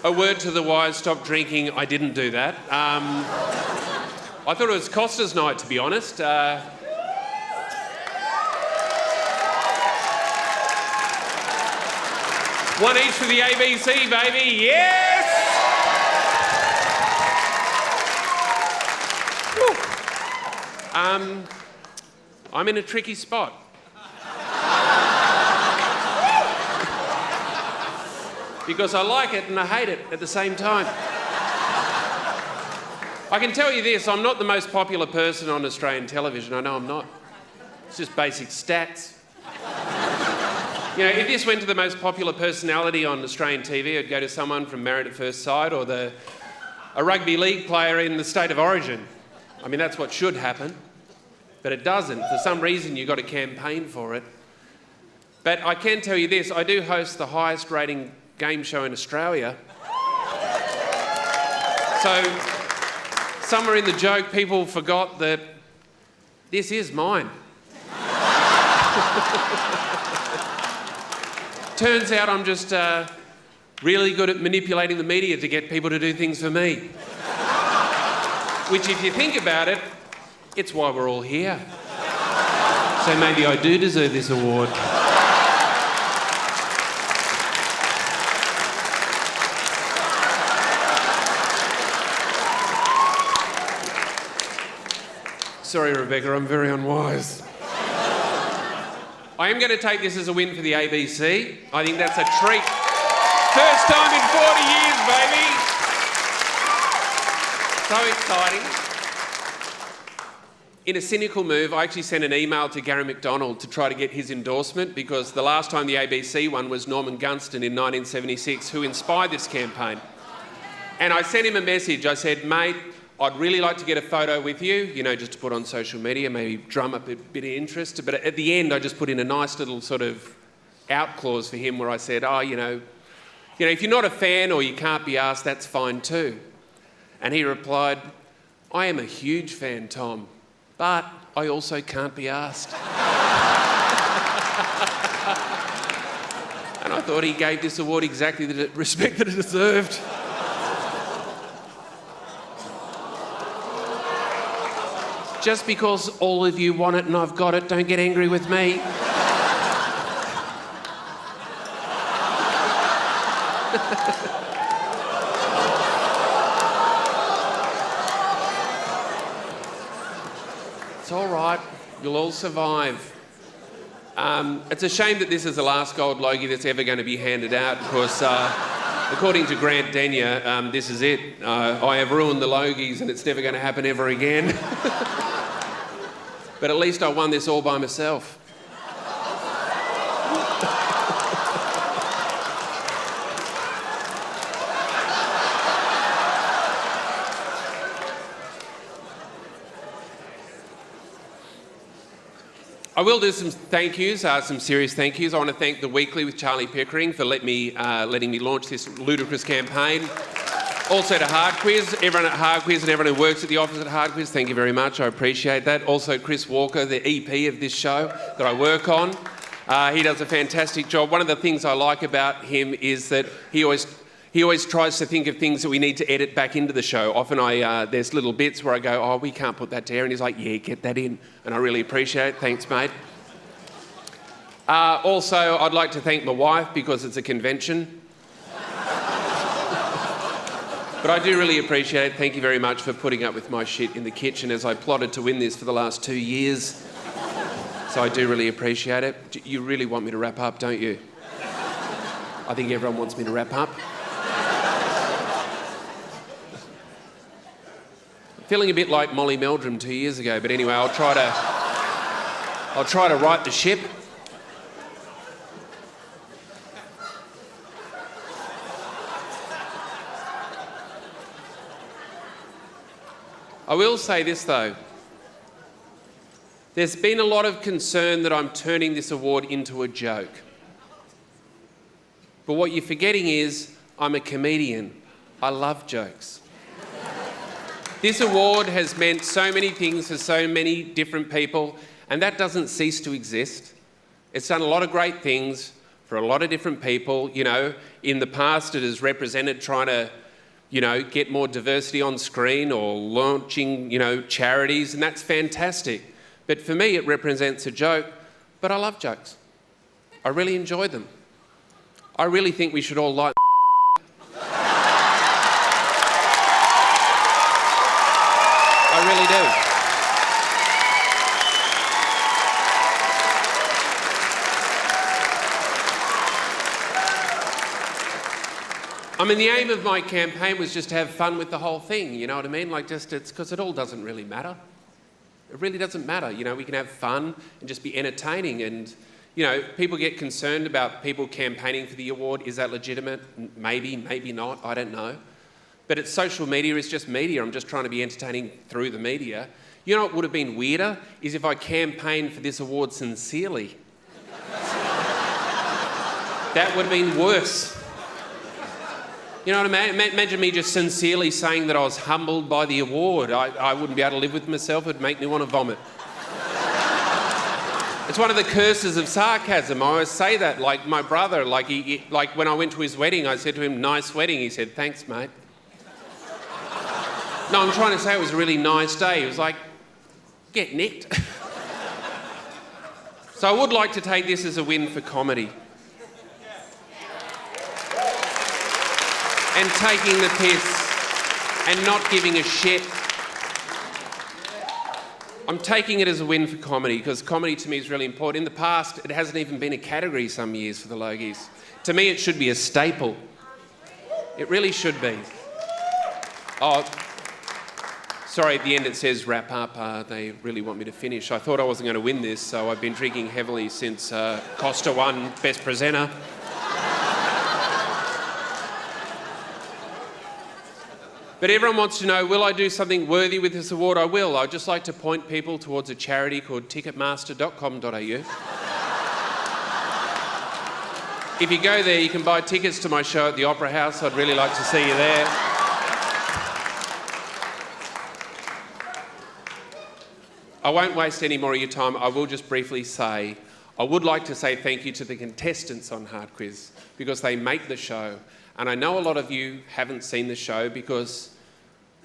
A word to the wise, stop drinking. I didn't do that. I thought it was Costa's night, to be honest. One each for the ABC, baby. Yes! I'm in a tricky spot. Because I like it and I hate it at the same time. I can tell you this, I'm not the most popular person on Australian television. I know I'm not. It's just basic stats. You know, if this went to the most popular personality on Australian TV, it'd go to someone from Married at First Sight or a rugby league player in the state of origin. I mean, that's what should happen. But it doesn't. For some reason, you've got to campaign for it. But I can tell you this, I do host the highest rating game show in Australia. So, somewhere in the joke, people forgot that this is mine. Turns out I'm just really good at manipulating the media to get people to do things for me. Which, if you think about it, it's why we're all here. So maybe I do deserve this award. Sorry, Rebecca, I'm very unwise. I am going to take this as a win for the ABC. I think that's a treat. First time in 40 years, baby. So exciting. In a cynical move, I actually sent an email to Gary McDonald to try to get his endorsement because the last time the ABC won was Norman Gunston in 1976, who inspired this campaign. And I sent him a message. I said, mate, I'd really like to get a photo with you, you know, just to put on social media, maybe drum up a bit of interest. But at the end, I just put in a nice little sort of out clause for him where I said, you know, if you're not a fan or you can't be asked, that's fine too. And he replied, I am a huge fan, Tom, but I also can't be asked. And I thought he gave this award exactly the respect that it deserved. Just because all of you want it and I've got it, don't get angry with me. It's all right. You'll all survive. It's a shame that this is the last gold Logie that's ever going to be handed out because, according to Grant Denyer, this is it. I have ruined the Logies and it's never going to happen ever again. But at least I won this all by myself. I will do some thank yous, some serious thank yous. I want to thank The Weekly with Charlie Pickering for letting me launch this ludicrous campaign. Also to Hard Quiz, everyone at Hard Quiz and everyone who works at the office at Hard Quiz, thank you very much, I appreciate that. Also Chris Walker, the EP of this show that I work on. He does a fantastic job. One of the things I like about him is that he always tries to think of things that we need to edit back into the show. Often there's little bits where I go, we can't put that to air, and he's like, yeah, get that in. And I really appreciate it. Thanks, mate. Also, I'd like to thank my wife because it's a convention. But I do really appreciate it. Thank you very much for putting up with my shit in the kitchen as I plotted to win this for the last 2 years. So I do really appreciate it. You really want me to wrap up, don't you? I think everyone wants me to wrap up. Feeling a bit like Molly Meldrum 2 years ago, but anyway, I'll try to right the ship. I will say this though. There's been a lot of concern that I'm turning this award into a joke. But what you're forgetting is I'm a comedian. I love jokes. This award has meant so many things for so many different people, and that doesn't cease to exist. It's done a lot of great things for for a lot of different people. You know, in the past it has represented trying to, you know, get more diversity on screen or launching, you know, charities, and that's fantastic. But for me, it represents a joke, but I love jokes. I really enjoy them. I really think we should all like I really do. I mean, the aim of my campaign was just to have fun with the whole thing, you know what I mean? Like, just, it's because it all doesn't really matter. It really doesn't matter, you know, we can have fun and just be entertaining. And, you know, people get concerned about people campaigning for the award. Is that legitimate? Maybe, maybe not, I don't know. But it's social media, it's just media. I'm just trying to be entertaining through the media. You know what would have been weirder? Is if I campaigned for this award sincerely. That would have been worse. You know what I mean? Imagine me just sincerely saying that I was humbled by the award. I wouldn't be able to live with myself. It'd make me want to vomit. It's one of the curses of sarcasm. I always say that. Like my brother, like when I went to his wedding, I said to him, "Nice wedding." He said, "Thanks, mate." No, I'm trying to say it was a really nice day. He was like, "Get nicked." So I would like to take this as a win for comedy. And taking the piss and not giving a shit. I'm taking it as a win for comedy because comedy to me is really important. In the past, it hasn't even been a category some years for the Logies. To me, it should be a staple. It really should be. Oh, sorry, at the end it says wrap up. They really want me to finish. I thought I wasn't going to win this, so I've been drinking heavily since Costa won Best Presenter. But everyone wants to know, will I do something worthy with this award? I will. I'd just like to point people towards a charity called ticketmaster.com.au. If you go there, you can buy tickets to my show at the Opera House. I'd really like to see you there. I won't waste any more of your time. I will just briefly say, I would like to say thank you to the contestants on Hard Quiz because they make the show. And I know a lot of you haven't seen the show because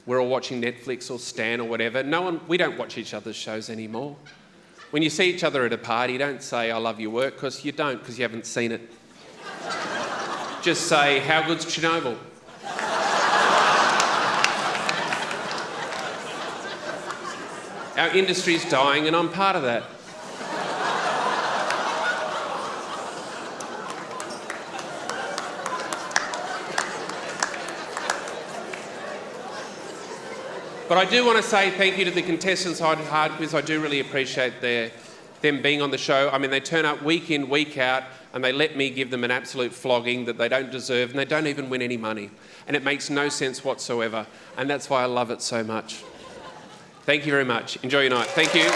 we're all watching Netflix or Stan or whatever. We don't watch each other's shows anymore. When you see each other at a party, don't say, "I love your work," because you don't, because you haven't seen it. Just say, "How good's Chernobyl?" Our industry's dying and I'm part of that. But I do want to say thank you to the contestants on Hard Quiz. I do really appreciate them being on the show. I mean, they turn up week in, week out, and they let me give them an absolute flogging that they don't deserve, and they don't even win any money. And it makes no sense whatsoever. And that's why I love it so much. Thank you very much. Enjoy your night. Thank you.